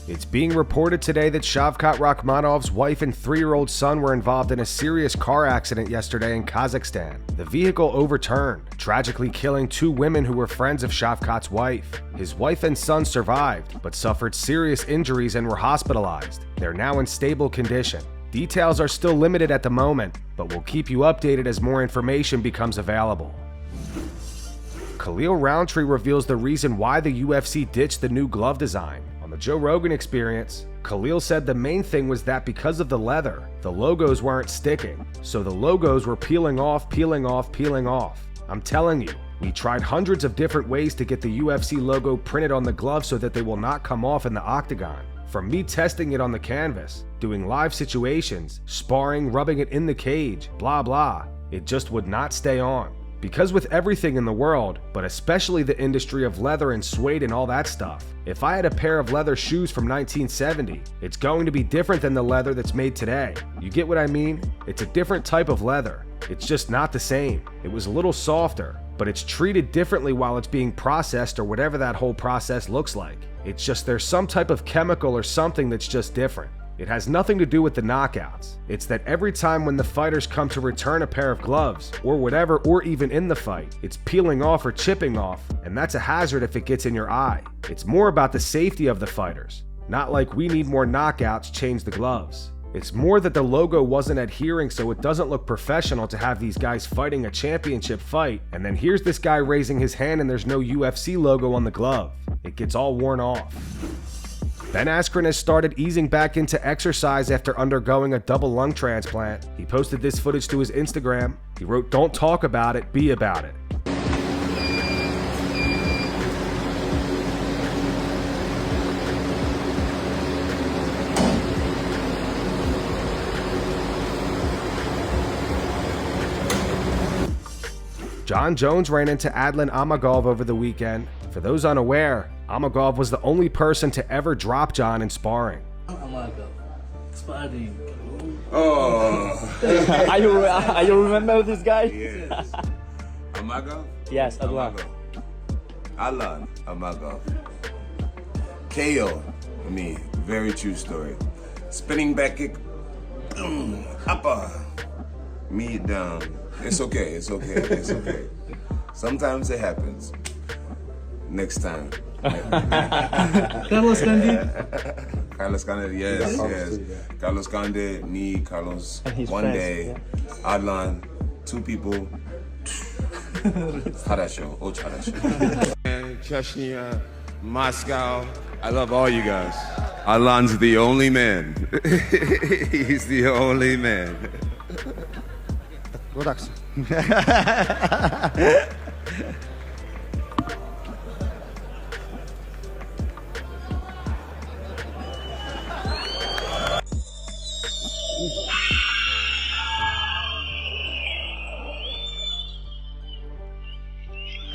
It's being reported today that Shavkat Rakhmonov's wife and 3-year-old son were involved in a serious car accident yesterday in Kazakhstan. The vehicle overturned, tragically killing 2 women who were friends of Shavkat's wife. His wife and son survived, but suffered serious injuries and were hospitalized. They're now in stable condition. Details are still limited at the moment, but we'll keep you updated as more information becomes available. Khalil Rountree reveals the reason why the UFC ditched the new glove design. On the Joe Rogan Experience, Khalil said the main thing was that because of the leather, the logos weren't sticking, so the logos were peeling off. I'm telling you, we tried hundreds of different ways to get the UFC logo printed on the glove so that they will not come off in the octagon. From me testing it on the canvas, doing live situations, sparring, rubbing it in the cage, blah blah, it just would not stay on. Because with everything in the world, but especially the industry of leather and suede and all that stuff, if I had a pair of leather shoes from 1970, it's going to be different than the leather that's made today. You get what I mean? It's a different type of leather. It's just not the same. It was a little softer, but it's treated differently while it's being processed or whatever that whole process looks like. It's just there's some type of chemical or something that's just different. It has nothing to do with the knockouts. It's that every time when the fighters come to return a pair of gloves, or whatever, or even in the fight, it's peeling off or chipping off, and that's a hazard if it gets in your eye. It's more about the safety of the fighters. Not like we need more knockouts, change the gloves. It's more that the logo wasn't adhering, so it doesn't look professional to have these guys fighting a championship fight, and then here's this guy raising his hand and there's no UFC logo on the glove. It gets all worn off. Ben Askren has started easing back into exercise after undergoing a double lung transplant. He posted this footage to his Instagram. He wrote, "Don't talk about it, be about it." John Jones ran into Adlan Amagov over the weekend. For those unaware, Amagov was the only person to ever drop John in sparring. Amagov, sparring. Oh. Are you remember this guy? Yes. Amagov? Yes, Adlan. Adlan Amagov. KO. Very true story. Spinning back kick. Boom. Upper. Me down. It's okay. Sometimes it happens. Next time. Carlos Condit. Carlos Condit, yes. Carlos Condit, me, Carlos. One friends, day, yeah. Adlan, 2 people. Harasho, Harasho. Chechnya, Moscow. I love all you guys. Adlan's the only man. He's the only man. Relax.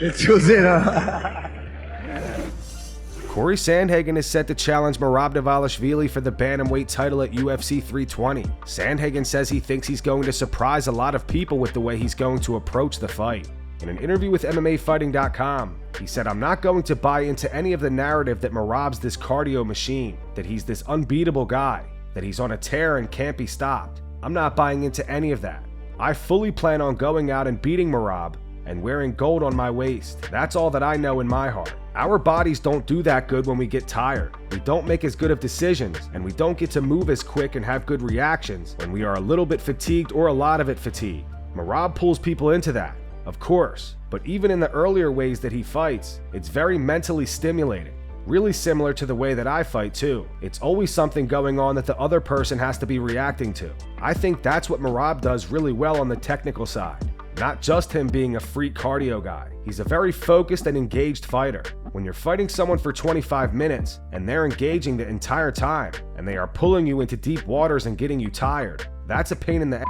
It's 2-0. Cory Sandhagen is set to challenge Merab Dvalishvili for the bantamweight title at UFC 320. Sandhagen says he thinks he's going to surprise a lot of people with the way he's going to approach the fight. In an interview with MMAfighting.com, he said, "I'm not going to buy into any of the narrative that Merab's this cardio machine, that he's this unbeatable guy, that he's on a tear and can't be stopped. I'm not buying into any of that. I fully plan on going out and beating Merab and wearing gold on my waist. That's all that I know in my heart. Our bodies don't do that good when we get tired. We don't make as good of decisions, and we don't get to move as quick and have good reactions when we are a little bit fatigued or a lot of it fatigued. Merab pulls people into that, of course, but even in the earlier ways that he fights, it's very mentally stimulating. Really similar to the way that I fight too. It's always something going on that the other person has to be reacting to. I think that's what Merab does really well on the technical side. Not just him being a freak cardio guy. He's a very focused and engaged fighter. When you're fighting someone for 25 minutes and they're engaging the entire time and they are pulling you into deep waters and getting you tired, that's a pain in the ass.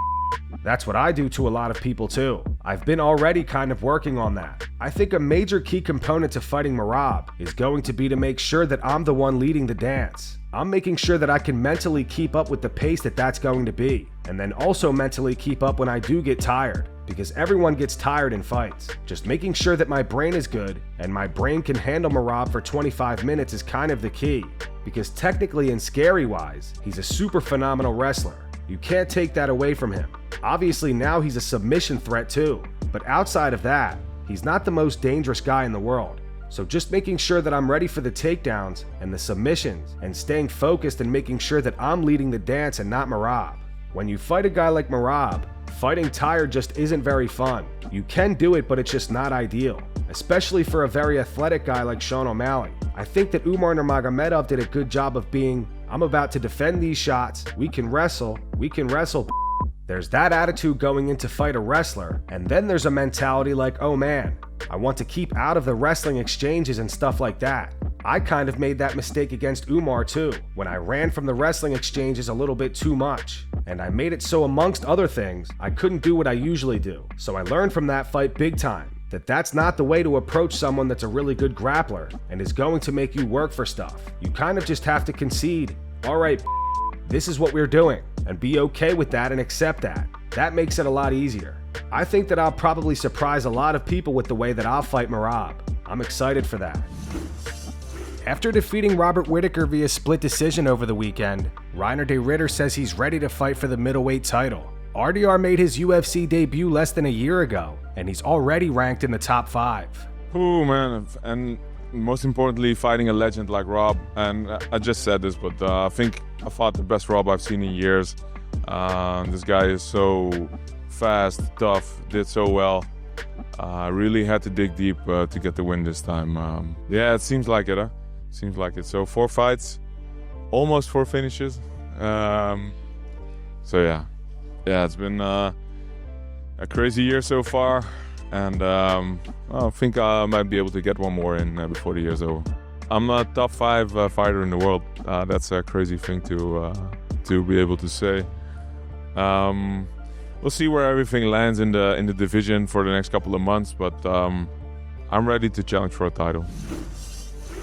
That's what I do to a lot of people too. I've been already kind of working on that. I think a major key component to fighting Merab is going to be to make sure that I'm the one leading the dance. I'm making sure that I can mentally keep up with the pace that that's going to be, and then also mentally keep up when I do get tired, because everyone gets tired in fights. Just making sure that my brain is good and my brain can handle Merab for 25 minutes is kind of the key. because technically and scary-wise, he's a super phenomenal wrestler. You can't take that away from him. Obviously now he's a submission threat too, but outside of that, he's not the most dangerous guy in the world. So just making sure that I'm ready for the takedowns and the submissions and staying focused and making sure that I'm leading the dance and not Merab. When you fight a guy like Merab, fighting tired just isn't very fun. You can do it, but it's just not ideal, especially for a very athletic guy like Sean O'Malley. I think that Umar Nurmagomedov did a good job of being, I'm about to defend these shots, we can wrestle. There's that attitude going in to fight a wrestler, and then there's a mentality like, oh man, I want to keep out of the wrestling exchanges and stuff like that. I kind of made that mistake against Umar too, when I ran from the wrestling exchanges a little bit too much. And I made it so amongst other things, I couldn't do what I usually do. So I learned from that fight big time, that that's not the way to approach someone that's a really good grappler and is going to make you work for stuff. You kind of just have to concede, alright, this is what we're doing, and be okay with that and accept that. That makes it a lot easier. I think that I'll probably surprise a lot of people with the way that I'll fight Merab. I'm excited for that. After defeating Robert Whittaker via split decision over the weekend, Reinier de Ridder says he's ready to fight for the middleweight title. RDR made his UFC debut less than a year ago, and he's already ranked in the top 5. Oh man, and most importantly, fighting a legend like Rob. And I just said this, but I think I fought the best Rob I've seen in years. This guy is so fast, tough, did so well. I really had to dig deep to get the win this time. Yeah, it seems like it, huh? Seems like it. So 4 fights, almost 4 finishes. So yeah, it's been a crazy year so far, and I think I might be able to get one more in before the year's over. I'm a top 5 fighter in the world. That's a crazy thing to be able to say. We'll see where everything lands in the division for the next couple of months, but I'm ready to challenge for a title.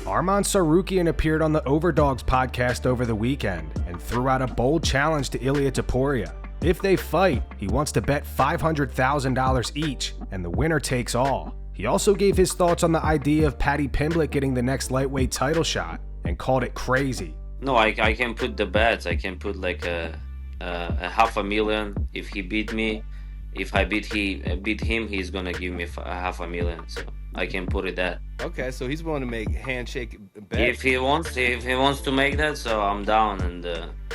Arman Tsarukayn appeared on the Overdogs podcast over the weekend and threw out a bold challenge to Ilia Topuria. If they fight, he wants to bet $500,000 each, and the winner takes all. He also gave his thoughts on the idea of Paddy Pimblett getting the next lightweight title shot and called it crazy. No, I can put the bets. I can put like a $500,000 if he beat me. If I beat him, he's gonna give me $500,000. So I can put it that. Okay, so he's willing to make handshake bets. If he wants to make that, so I'm down, and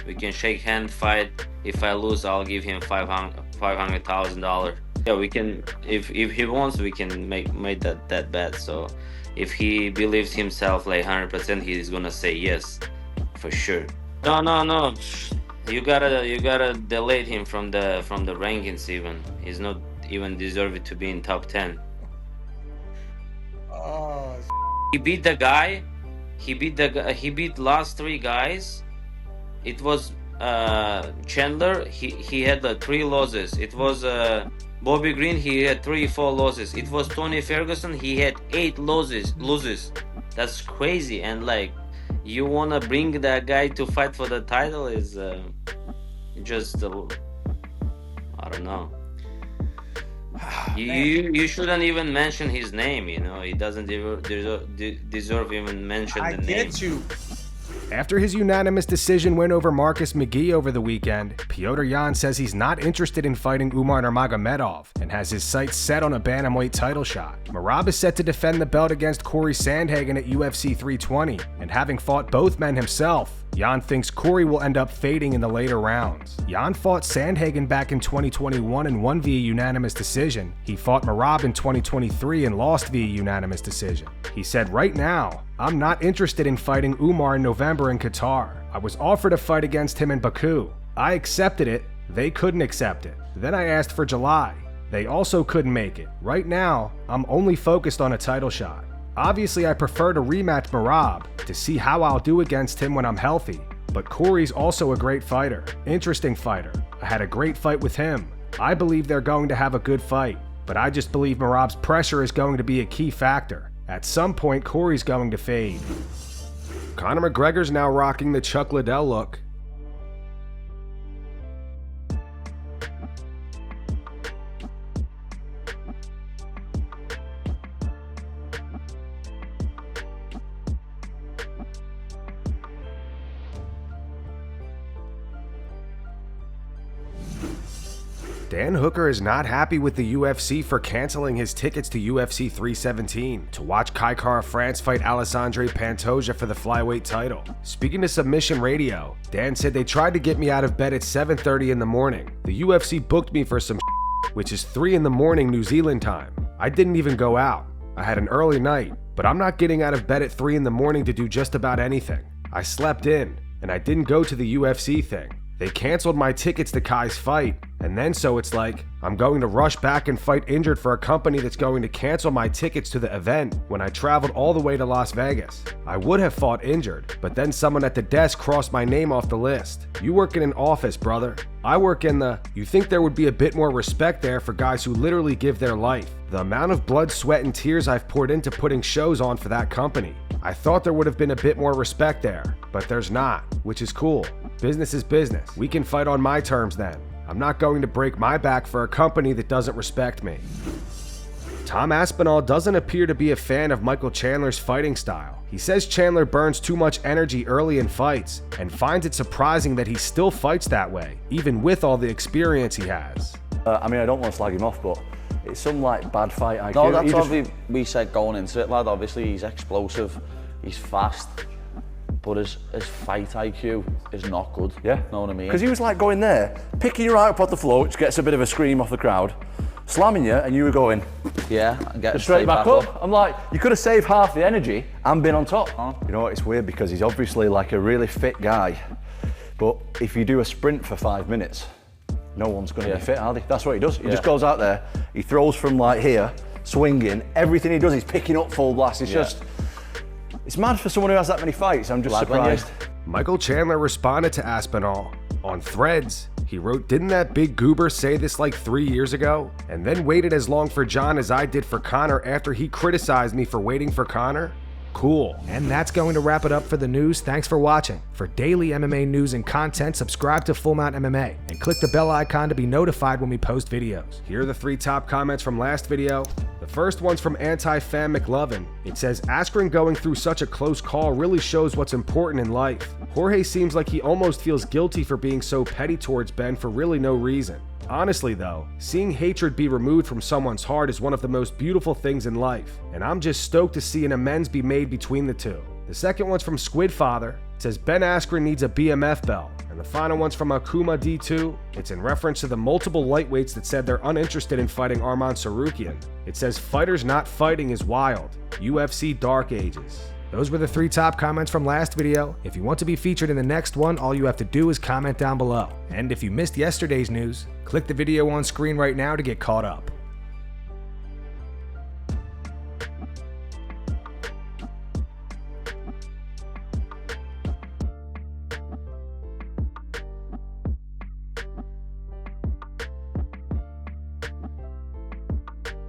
we can shake hand, fight. If I lose, I'll give him $500,000. Yeah, we can. If he wants, we can make that bet. So if he believes himself like 100%, he's gonna say yes, for sure. No. You gotta delete him from the rankings. Even he's not even deserving to be in top 10. Oh. He beat the guy. He beat last 3 guys. It was Chandler. He had 3 losses. It was Bobby Green. He had 4 losses. It was Tony Ferguson. He had 8 losses. That's crazy. And like, you wanna bring that guy to fight for the title is just I don't know. You shouldn't even mention his name. You know, he doesn't deserve even mention the name. I get you. After his unanimous decision win over Marcus McGee over the weekend, Petr Yan says he's not interested in fighting Umar Nurmagomedov and has his sights set on a bantamweight title shot. Merab is set to defend the belt against Cory Sandhagen at UFC 320, and having fought both men himself, Yan thinks Cory will end up fading in the later rounds. Yan fought Sandhagen back in 2021 and won via unanimous decision. He fought Merab in 2023 and lost via unanimous decision. He said, right now, I'm not interested in fighting Umar in November in Qatar. I was offered a fight against him in Baku. I accepted it. They couldn't accept it. Then I asked for July. They also couldn't make it. Right now, I'm only focused on a title shot. Obviously, I prefer to rematch Merab to see how I'll do against him when I'm healthy. But Cory's also a great fighter. Interesting fighter. I had a great fight with him. I believe they're going to have a good fight. But I just believe Merab's pressure is going to be a key factor. At some point, Cory's going to fade. Conor McGregor's now rocking the Chuck Liddell look. Dan Hooker is not happy with the UFC for canceling his tickets to UFC 317 to watch Kai Kara-France fight Alessandre Pantoja for the flyweight title. Speaking to Submission Radio, Dan said they tried to get me out of bed at 7:30 in the morning. The UFC booked me for some which is 3 in the morning New Zealand time. I didn't even go out. I had an early night, but I'm not getting out of bed at 3 in the morning to do just about anything. I slept in, and I didn't go to the UFC thing. They canceled my tickets to Kai's fight, and then so it's like, I'm going to rush back and fight injured for a company that's going to cancel my tickets to the event when I traveled all the way to Las Vegas. I would have fought injured, but then someone at the desk crossed my name off the list. You work in an office, brother. I work in the... You think there would be a bit more respect there for guys who literally give their life. The amount of blood, sweat, and tears I've poured into putting shows on for that company. I thought there would have been a bit more respect there, but there's not, which is cool. Business is business. We can fight on my terms then. I'm not going to break my back for a company that doesn't respect me. Tom Aspinall doesn't appear to be a fan of Michael Chandler's fighting style. He says Chandler burns too much energy early in fights and finds it surprising that he still fights that way, even with all the experience he has. I mean, I don't want to slag him off, but it's some like bad fight IQ. No, that's what we said going into it, lad. Obviously, he's explosive, he's fast, but his fight IQ is not good. Yeah. Know what I mean? Because he was like going there, picking you right up off the floor, which gets a bit of a scream off the crowd, slamming you, and you were going, yeah, and getting straight back up. I'm like, you could have saved half the energy and been on top. You know what, it's weird because he's obviously like a really fit guy, but if you do a sprint for 5 minutes, no one's going to be fit, are they? That's what he does. He just goes out there, he throws from like here, swinging, everything he does, he's picking up full blast. It's just, it's mad for someone who has that many fights. I'm just surprised. Michael Chandler responded to Aspinall on Threads. He wrote, "Didn't that big goober say this like 3 years ago? And then waited as long for John as I did for Conor after he criticized me for waiting for Conor? Cool." And that's going to wrap it up for the news. Thanks for watching. For daily MMA news and content, subscribe to Full Mount MMA and click the bell icon to be notified when we post videos. Here are the 3 top comments from last video. The first one's from Anti-Fan McLovin. It says, Askren going through such a close call really shows what's important in life. Jorge seems like he almost feels guilty for being so petty towards Ben for really no reason. Honestly though, seeing hatred be removed from someone's heart is one of the most beautiful things in life, and I'm just stoked to see an amends be made between the two. The second one's from Squidfather. It says Ben Askren needs a BMF belt. And the final one's from Akuma D2. It's in reference to the multiple lightweights that said they're uninterested in fighting Arman Tsarukayn. It says fighters not fighting is wild. UFC Dark Ages. Those were the 3 top comments from last video. If you want to be featured in the next one, all you have to do is comment down below. And if you missed yesterday's news, click the video on screen right now to get caught up.